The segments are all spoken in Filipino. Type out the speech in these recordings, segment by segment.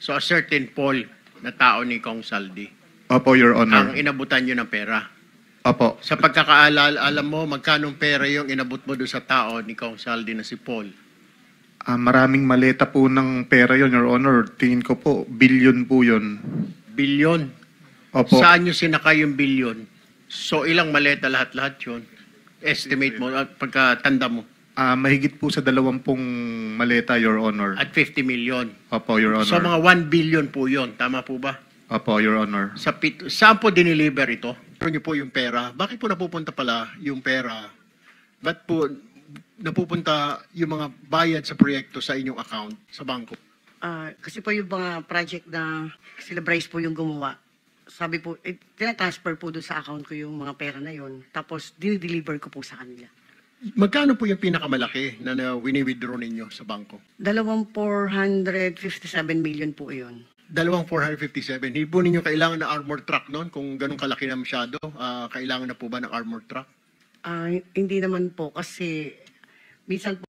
So a certain Paul na tao ni Kong Saldi Opo, Your ang Honor. inabutan nyo ng pera. Opo. Sa pagkakaalala, alam mo magkanong pera yung inabot mo doon sa tao ni Kong Saldi na si Paul? Maraming maleta po ng pera yon, Your Honor. Tingin ko po, billion po yun. Bilyon. Opo. Saan nyo sinakay yung bilyon? So ilang maleta lahat-lahat yun? Estimate mo, pagkatanda mo. Mahigit po sa 20 maleta, Your Honor. At 50 million. Opo, Your Honor. So mga 1 billion po yun. Tama po ba? Opo, Your Honor. Saan po diniliver ito? Pero nyo po yung pera. Bakit po napupunta pala yung pera? Ba't po napupunta yung mga bayad sa proyekto sa inyong account, sa bangko? Kasi po yung mga project na sila Bryce po yung gumawa, sabi po, tina-transfer po doon sa account ko yung mga pera na yon. Tapos, dinideliver ko po sa kanila. Magkano po yung pinakamalaki na wini-withdraw ninyo sa bangko? 457 million po yun. 457. Hindi po ninyo kailangan na armor truck noon kung ganun kalaki na masyado. Kailangan na po ba ng armor truck? Hindi naman po kasi minsan po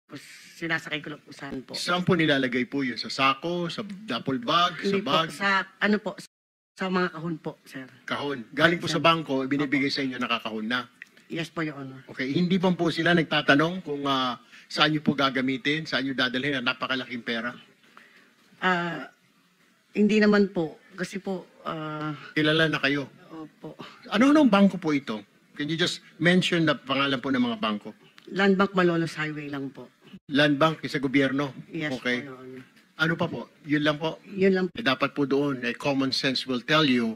sinasakay ko lang po saan po. Saan po nilalagay po yun? Sa sako? Sa duffel bag? Sa Hindi po, bag? sa mga kahon po, sir. Kahon. Galing po sa bangko, binibigay sa inyo nakakahon na. Yes po, Your Honor. Okay, hindi pa po sila nagtatanong kung saan nyo po gagamitin, saan nyo dadalhin na napakalaking pera? Hindi naman po. Kasi po, Kilala na kayo. opo. Ano-anong bangko po ito? Can you just mention the pangalan po ng mga bangko? Land Bank Malolos Highway lang po. Land Bank sa gobyerno? Yes Okay. po, Your Honor. Ano pa po? Yun lang po? Yun lang. Dapat po doon, common sense will tell you,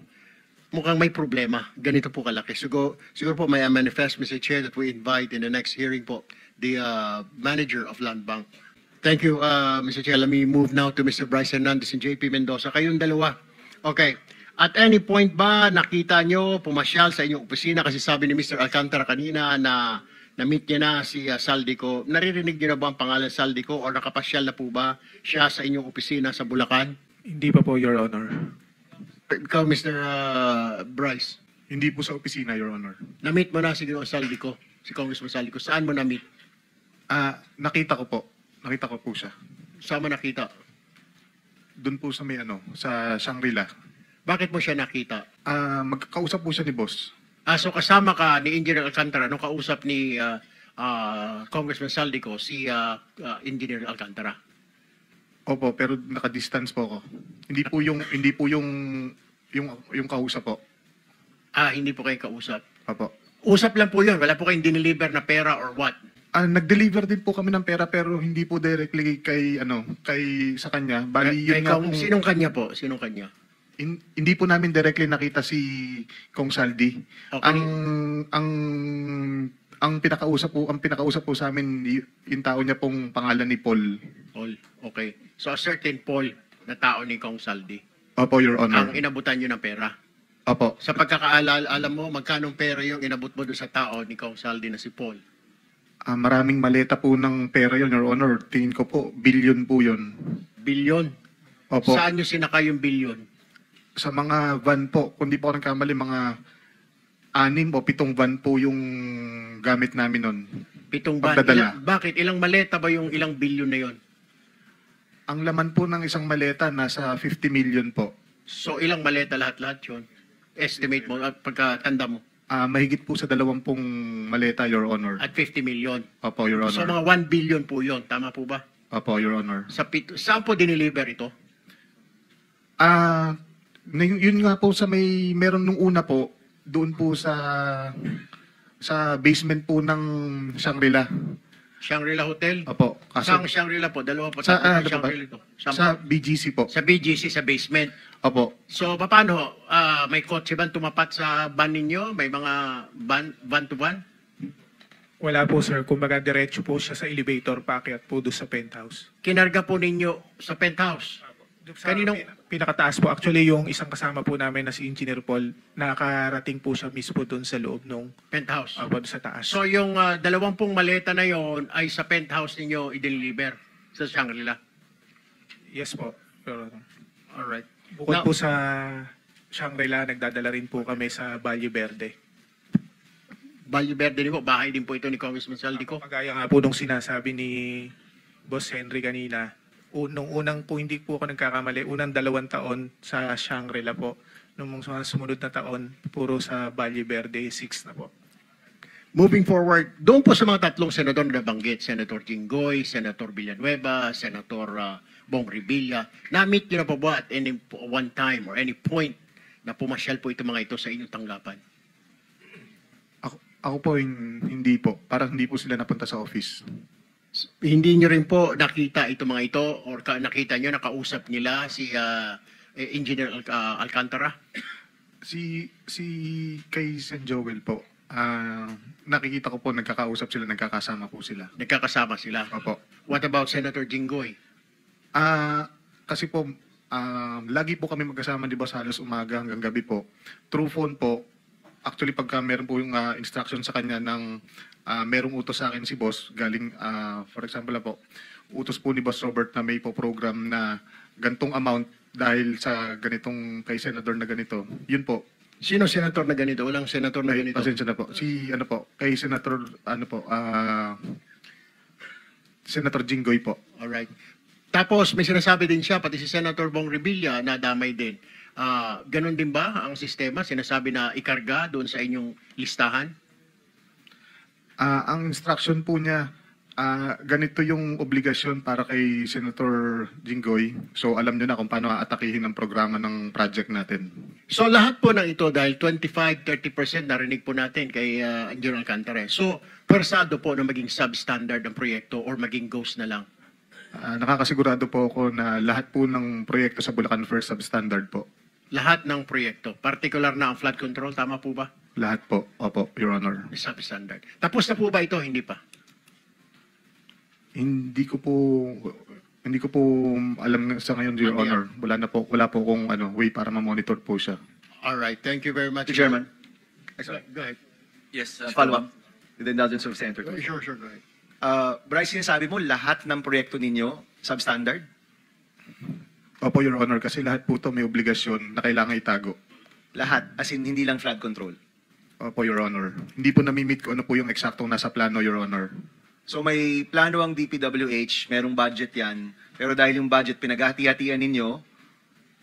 mukhang may problema. Ganito po kalaki. Siguro po may manifest, Mr. Chair, that we invite in the next hearing po, the manager of Land Bank. Thank you, Mr. Chair. Let me move now to Mr. Bryce Hernandez and JP Mendoza. Kayong dalawa. Okay. At any point ba nakita nyo, pumasyal sa inyong opisina? Kasi sabi ni Mr. Alcantara kanina na na-meet niya na si Saldico. Naririnig niyo na ba ang pangalan Saldico o nakapasyal na po ba siya sa inyong opisina sa Bulacan? Hindi pa po, Your Honor. Ikaw, Mr. Bryce, Hindi po sa opisina, Your Honor. na-meet mo na si Saldico, si Congressman Saldico. Saan mo na-meet? Nakita ko po. Nakita ko po siya. Saan mo nakita? Doon po sa sa Shangri-La. Bakit mo siya nakita? Magkakausap po siya ni boss. So kasama ka ni Engineer Alcantara nung kausap ni Congressman Saldico, si Engineer Alcantara. Opo, pero naka-distance po ako. Hindi po yung kausap po. Hindi po kayo kausap. Opo. Usap lang po yun. Wala po kayong dineliver na pera or what? Nag-deliver din po kami ng pera pero hindi po directly kay sa kanya. Bali yun nga po. Sinong kanya po? Sinong kanya? Hindi po namin directly nakita si Kong Saldi. Okay. Ang pinakausap po sa amin yung tao niya pong pangalan ni Paul. Paul. Okay. So a certain Paul na tao ni Kong Saldi Opo, Your Honor. ang inabutan nyo ng pera. Opo. Sa pagkakaalala, alam mo magkanong pera yung inabot mo doon sa tao ni Kong Saldi na si Paul? Maraming maleta po ng pera yon, Your Honor. Tingin ko po, billion po yun. Bilyon. Opo. Saan nyo sinakay yung bilyon? Sa mga van po, kung di po ako nagkamali, mga 6 o 7 van po yung gamit namin nun. 7 ba? Pagdadala. Bakit? Ilang maleta ba yung ilang bilyon na yon? Ang laman po ng isang maleta, nasa 50 million po. So ilang maleta lahat-lahat yun? Estimate mo at pagkatanda mo. Mahigit po sa 20 maleta, Your Honor. At 50 million. Opo, Your So Honor. mga 1 billion po yun. Tama po ba? Opo, Your Honor. Saan po diniliver ito? Yun nga po sa meron nung una po, doon po sa basement po ng Shangri-La. Shangri-La Hotel? Opo. Saan Shangri-La po? Dalawa po. Sa, Sa ano po ba? Shangri-La ito. Saan Sa po? BGC po. Sa BGC, sa basement. Opo. So, paano? May kotse ba tumapat sa van ninyo? May mga van to van? Wala po, sir. Kumbaga, diretso po siya sa elevator, paakyat po doon sa penthouse. Kinarga po ninyo sa penthouse? Sa pinakataas po, actually, yung isang kasama po namin na si Engineer Paul, nakarating po siya mismo doon sa loob nung Penthouse. doon sa taas. So, yung 20 maleta na yon ay sa penthouse ninyo i-deliver sa Shangri-La? Yes po. Pero, Alright. bukod Now- po sa Shangri-La, nagdadala rin po kami sa Valle Verde. Valle Verde din po, bahay din po ito ni Congressman Saldico. Kagaya nga po nung sinasabi ni Boss Henry kanina, nung unang, kung hindi po ako nagkakamali, unang 2 taon sa Shangri-La po. Nung mga sumunod na taon, puro sa Valle Verde, 6 na po. Moving forward, doon po sa mga tatlong senador na nabanggit, Senator Jinggoy, Senator Villanueva, Senator Bong Revilla, na-meet nyo na po ba at any one time or any point na pumasyal po ito mga ito sa inyong tanggapan? Ako po, hindi po. Parang hindi po sila napunta sa office. Hindi nyo rin po nakita ito mga ito or nakita nyo, nakausap nila si Engineer Alcantara? Si kay Sen Joel po, nakikita ko po nagkakausap sila, nagkakasama po sila. Nagkakasama sila? Opo. What about Senator Jinggoy? Kasi po, lagi po kami magkasama, di ba, sa halos umaga hanggang gabi po. Through phone po, actually pagka meron po yung instruction sa kanya ng merong utos sa akin si boss, galing, for example po, utos po ni Boss Robert na may po program na gantong amount dahil sa ganitong kay senador na ganito. Yun po. Sino senator na ganito? Walang senator na ganito? Pasensya na po. Kay senator, Senator Jinggoy po. Alright. Tapos may sinasabi din siya, pati si Senator Bong Revilla na damay din. Ganon din ba ang sistema? Sinasabi na ikarga doon sa inyong listahan? Ang instruction po niya, ganito yung obligasyon para kay Senator Jinggoy. So alam niyo na kung paano aatakihin ang programa ng project natin. So lahat po ng ito, dahil 25-30% narinig po natin kay Engineer Alcantara. So persado po na maging substandard ang proyekto or maging ghost na lang? Nakakasigurado po ako na lahat po ng proyekto sa Bulacan First substandard po. Lahat ng proyekto, particular na ang flood control, tama po ba? Lahat po. Opo, Your Honor. Substandard. Tapos na po ba ito? Hindi pa? Hindi ko po alam sa ngayon, Your Honor. Wala po kung way para ma-monitor po siya. Alright, thank you very much. Mr. Chairman. Go ahead. Yes, follow-up. With the indulgence of Senator. Sure, go ahead. Bryce, sinasabi mo lahat ng proyekto ninyo substandard? Opo, Your Honor, kasi lahat po ito may obligasyon na kailangan itago. Lahat, as in hindi lang flood control. Opo, Your Honor. Hindi po nami-meet ko ano po yung eksaktong nasa plano, Your Honor. So may plano ang DPWH, merong budget yan, pero dahil yung budget pinaghati-hatian ninyo,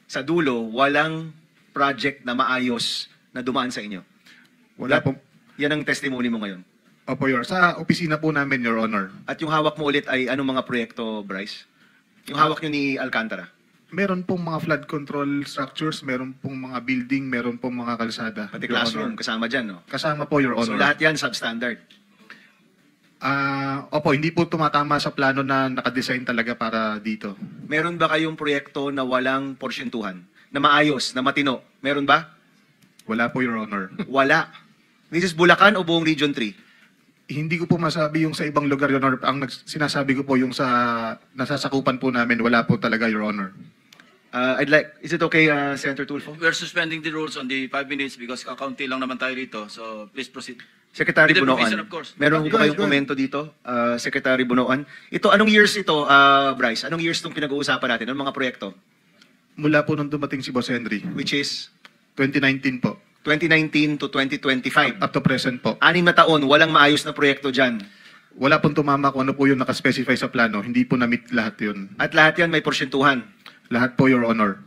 sa dulo, walang project na maayos na dumaan sa inyo. Wala po. Yan ang testimony mo ngayon. Opo, Your Honor. Sa opisina po namin, Your Honor. At yung hawak mo ulit ay anong mga proyekto, Bryce? Yung hawak nyo ni Alcantara? Meron pong mga flood control structures, meron pong mga building, meron pong mga kalsada. Pati Your classroom, Honor. kasama dyan, no? Kasama po, Your So Honor. lahat yan substandard. Opo, hindi po tumatama sa plano na nakadesign talaga para dito. Meron ba kayong proyekto na walang porsyentuhan? Na maayos, na matino? Meron ba? Wala po, Your Honor. Wala. This is Bulacan o buong Region 3? Hindi ko po masabi yung sa ibang lugar, Your Honor. Sinasabi ko po yung sa nasasakupan po namin, wala po talaga, Your Honor. Is it okay, Senator Tulfo? We're suspending the rules on the 5 minutes because kakaunti lang naman tayo dito. So please proceed. Secretary With the Bunoan. provision, of course. Meron Go ba ahead, kayong komento dito, Secretary Bunoan? Ito, anong years ito, Bryce? Anong years itong pinag-uusapan natin? Anong mga proyekto? Mula po nung dumating si Boss Henry, Which is 2019 po. 2019 to 2025. Up to present po. 6 na taon, walang maayos na proyekto dyan. Wala pong tumama kung ano po yung nakaspecify sa plano. Hindi po na-meet lahat yun. At lahat yan may porsyentuhan. Lahat po, Your Honor.